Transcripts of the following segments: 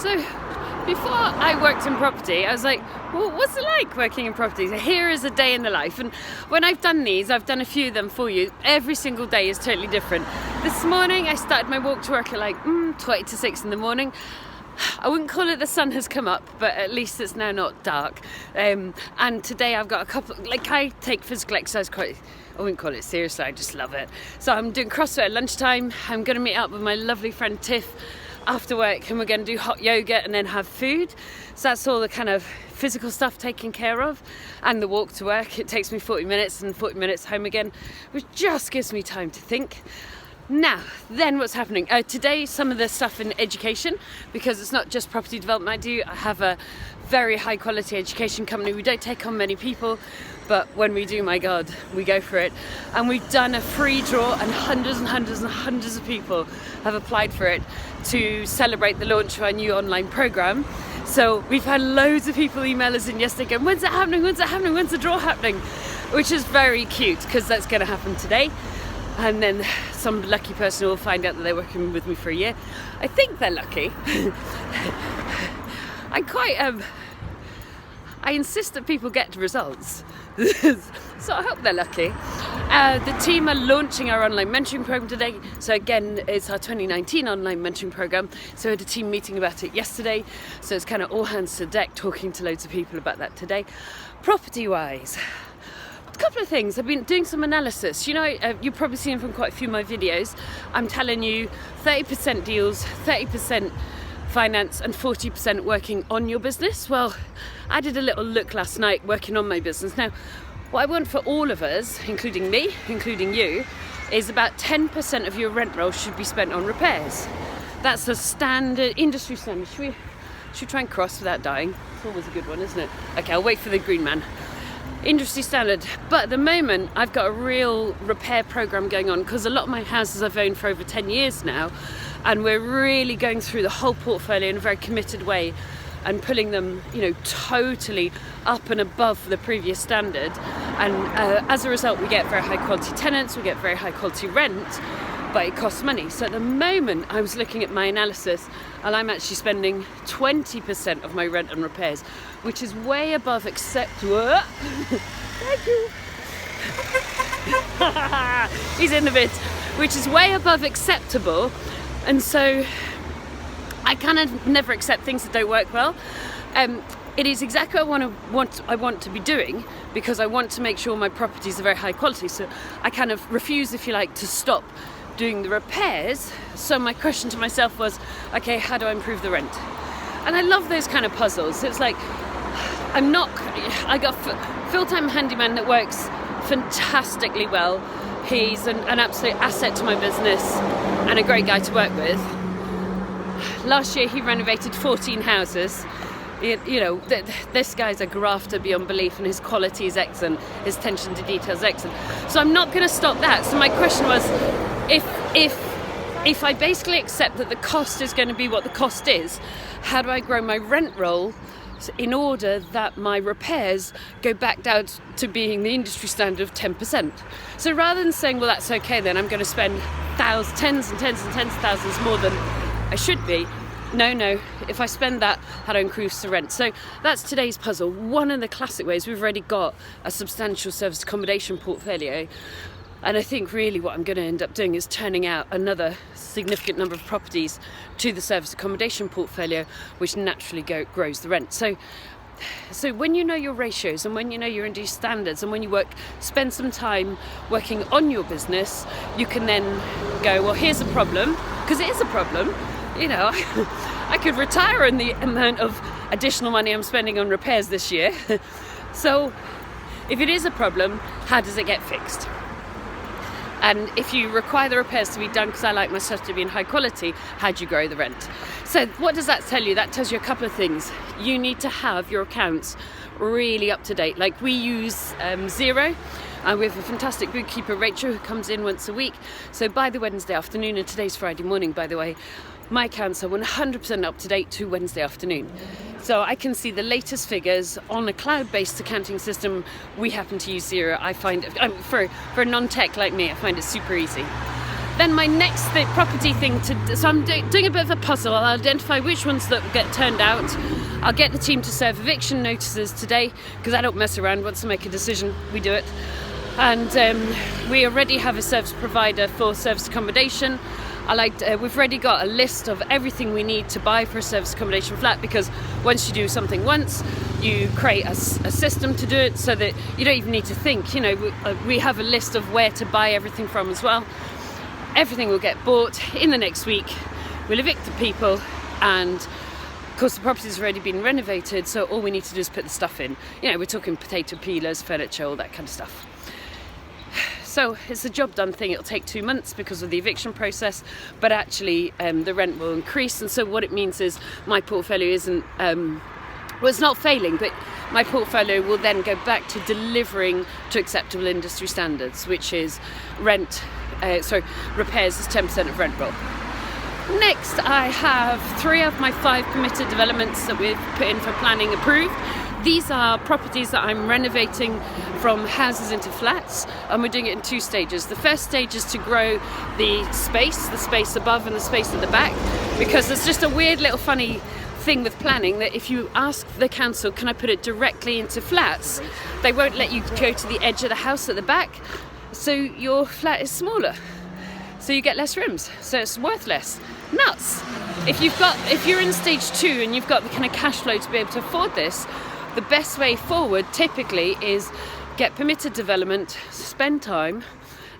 So before I worked in property, I was like, well, what's it like working in property? So here is a day in the life. And when I've done these, I've done a few of them for you. Every single day is totally different. This morning, I started my walk to work at like 20 to 6 in the morning. I wouldn't call it the sun has come up, but at least it's now not dark. And today I've got a couple, like I take physical exercise quite, I wouldn't call it seriously, I just love it. So I'm doing CrossFit at lunchtime. I'm going to meet up with my lovely friend Tiff after work, and we're going to do hot yoga and then have food. So that's all the kind of physical stuff taken care of, and the walk to work. It takes me 40 minutes and 40 minutes home again, which just gives me time to think. Now, then what's happening? Today, some of the stuff in education, because it's not just property development I do. I have a very high quality education company. We don't take on many people, but when we do, my God, we go for it. And we've done a free draw, and hundreds and hundreds and hundreds of people have applied for it to celebrate the launch of our new online program. So we've had loads of people email us in yesterday going, when's it happening? When's it happening? When's the draw happening? Which is very cute, because that's going to happen today. And then some lucky person will find out that they're working with me for a year. I think they're lucky. I insist that people get results. So I hope they're lucky. The team are launching our online mentoring program today. So again, it's our 2019 online mentoring program. So we had a team meeting about it yesterday. So it's kind of all hands to deck, talking to loads of people about that today. Property-wise, a couple of things. I've been doing some analysis. You know, you've probably seen from quite a few of my videos, I'm telling you 30% deals, 30% finance and 40% working on your business. Well, I did a little look last night working on my business. Now, what I want for all of us, including me, including you, is about 10% of your rent roll should be spent on repairs. That's a standard, industry standard. Should we try and cross without dying? It's always a good one, isn't it? Okay, I'll wait for the green man. Industry standard. But at the moment, I've got a real repair program going on, because a lot of my houses I've owned for over 10 years now, and we're really going through the whole portfolio in a very committed way and pulling them, totally up and above the previous standard. And as a result, we get very high quality tenants, we get very high quality rent, but it costs money. So at the moment, I was looking at my analysis, and I'm actually spending 20% of my rent on repairs, which is way above acceptable. Thank you. He's in the bit. Which is way above acceptable. And so I kind of never accept things that don't work well. It is exactly what I want to be doing, because I want to make sure my properties are very high quality. So I kind of refuse, if you like, to stop doing the repairs. So my question to myself was, okay, how do I improve the rent? And I love those kind of puzzles. It's like, I got a full-time handyman that works fantastically well. He's an absolute asset to my business and a great guy to work with. Last year he renovated 14 houses. This guy's a grafter beyond belief, and his quality is excellent, his attention to detail is excellent. So I'm not going to stop that. So my question was, if I basically accept that the cost is going to be what the cost is, how do I grow my rent roll in order that my repairs go back down to being the industry standard of 10%? So rather than saying, well, that's okay, then I'm going to spend tens and tens and tens of thousands more than I should be. No, if I spend that, how do I increase the rent? So that's today's puzzle. One of the classic ways, we've already got a substantial service accommodation portfolio. And I think really what I'm going to end up doing is turning out another significant number of properties to the service accommodation portfolio, which naturally grows the rent. So when you know your ratios, and when you know your industry standards, and when you spend some time working on your business, you can then go, well, here's a problem, because it is a problem. I could retire in the amount of additional money I'm spending on repairs this year. So if it is a problem, how does it get fixed? And if you require the repairs to be done, because I like my stuff to be in high quality, how do you grow the rent? So what does that tell you? That tells you a couple of things. You need to have your accounts really up to date. Like we use Xero. We have a fantastic bookkeeper, Rachel, who comes in once a week. So by the Wednesday afternoon, and today's Friday morning, by the way, my accounts are 100% up to date to Wednesday afternoon. So I can see the latest figures on a cloud-based accounting system. We happen to use Xero. I find it, for a non-tech like me, I find it super easy. Then my next property thing so I'm doing a bit of a puzzle. I'll identify which ones that get turned out. I'll get the team to serve eviction notices today, because I don't mess around. Once I make a decision, we do it. And we already have a service provider for service accommodation. We've already got a list of everything we need to buy for a service accommodation flat, because once you do something once, you create a system to do it, so that you don't even need to think. We have a list of where to buy everything from as well. Everything will get bought in the next week. We'll evict the people, and of course the property's already been renovated, so all we need to do is put the stuff in. We're talking potato peelers, furniture, all that kind of stuff. So it's a job done thing. It'll take 2 months because of the eviction process, but actually the rent will increase. And so what it means is my portfolio isn't, it's not failing, but my portfolio will then go back to delivering to acceptable industry standards, which is repairs is 10% of rent roll. Next, I have 3 of my 5 permitted developments that we've put in for planning approved. These are properties that I'm renovating from houses into flats, and we're doing it in 2 stages. The first stage is to grow the space above and the space at the back, because there's just a weird little funny thing with planning that if you ask the council, can I put it directly into flats, they won't let you go to the edge of the house at the back, so your flat is smaller, so you get less rooms, so it's worth less. Nuts. If you're in stage 2 and you've got the kind of cash flow to be able to afford this, the best way forward typically is get permitted development, spend time,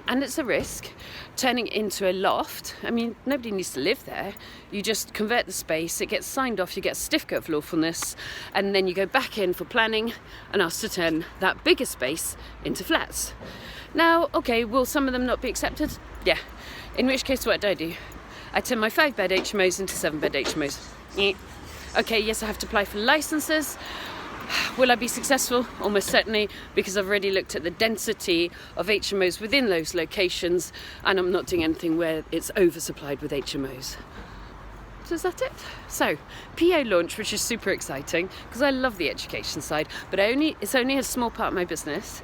and it's a risk, turning it into a loft. I mean, nobody needs to live there. You just convert the space, it gets signed off, you get a certificate of lawfulness, and then you go back in for planning and ask to turn that bigger space into flats. Now, okay, will some of them not be accepted? Yeah. In which case, what do? I turn my 5-bed HMOs into 7-bed HMOs. Yeah. Okay, yes, I have to apply for licenses. Will I be successful? Almost certainly, because I've already looked at the density of HMOs within those locations, and I'm not doing anything where it's oversupplied with HMOs. So is that it? So, PO launch, which is super exciting, because I love the education side, but it's only a small part of my business.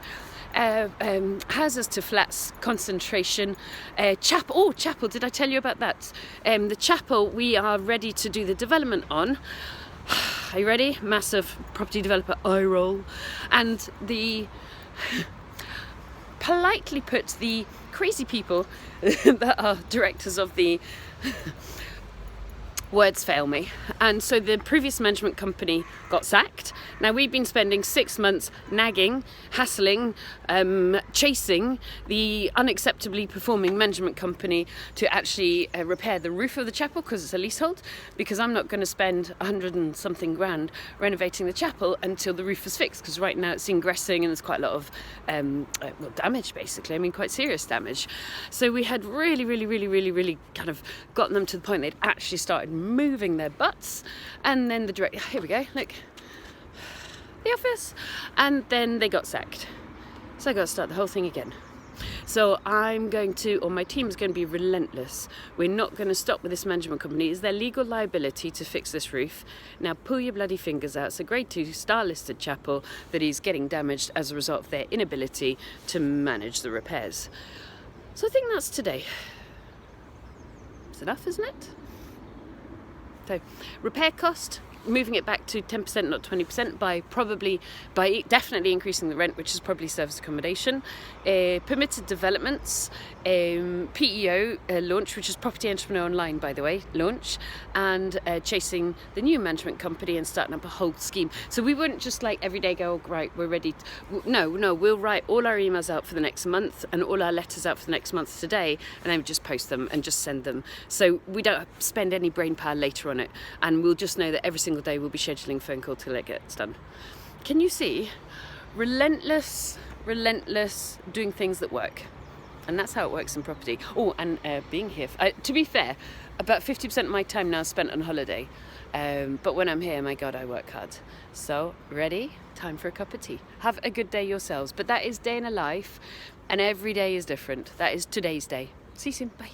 Houses to flats concentration. Chapel, did I tell you about that? The chapel we are ready to do the development on. Are you ready? Massive property developer eye roll. And politely put, the crazy people that are directors of the words fail me. And so the previous management company got sacked. Now we've been spending 6 months nagging, hassling, chasing the unacceptably performing management company to actually repair the roof of the chapel, because it's a leasehold, because I'm not going to spend 100 and something grand renovating the chapel until the roof is fixed, because right now it's ingressing and there's quite a lot of damage, basically. I mean, quite serious damage. So we had really kind of gotten them to the point they'd actually started moving their butts, and then the director, here we go, look, the office, and then they got sacked. So I got to start the whole thing again. So my team is going to be relentless. We're not going to stop with this management company. Is there legal liability to fix this roof? Now pull your bloody fingers out. It's a grade 2 star listed chapel that is getting damaged as a result of their inability to manage the repairs. So I think that's today. It's enough, isn't it? So repair cost, moving it back to 10%, not 20%, by definitely increasing the rent, which is probably service accommodation. Permitted developments, PEO launch, which is Property Entrepreneur Online, by the way, launch, and chasing the new management company and starting up a whole scheme. So we wouldn't just like every day go, oh, right, we're ready. No, we'll write all our emails out for the next month and all our letters out for the next month today, and then we just post them and just send them. So we don't spend any brain power later on it, and we'll just know that every single day we'll be scheduling a phone call till it gets done. Can you see? Relentless doing things that work. And that's how it works in property. Oh, and being here, to be fair, about 50% of my time now is spent on holiday. But when I'm here, my God, I work hard. So, ready? Time for a cup of tea. Have a good day yourselves. But that is day in a life, and every day is different. That is today's day. See you soon. Bye.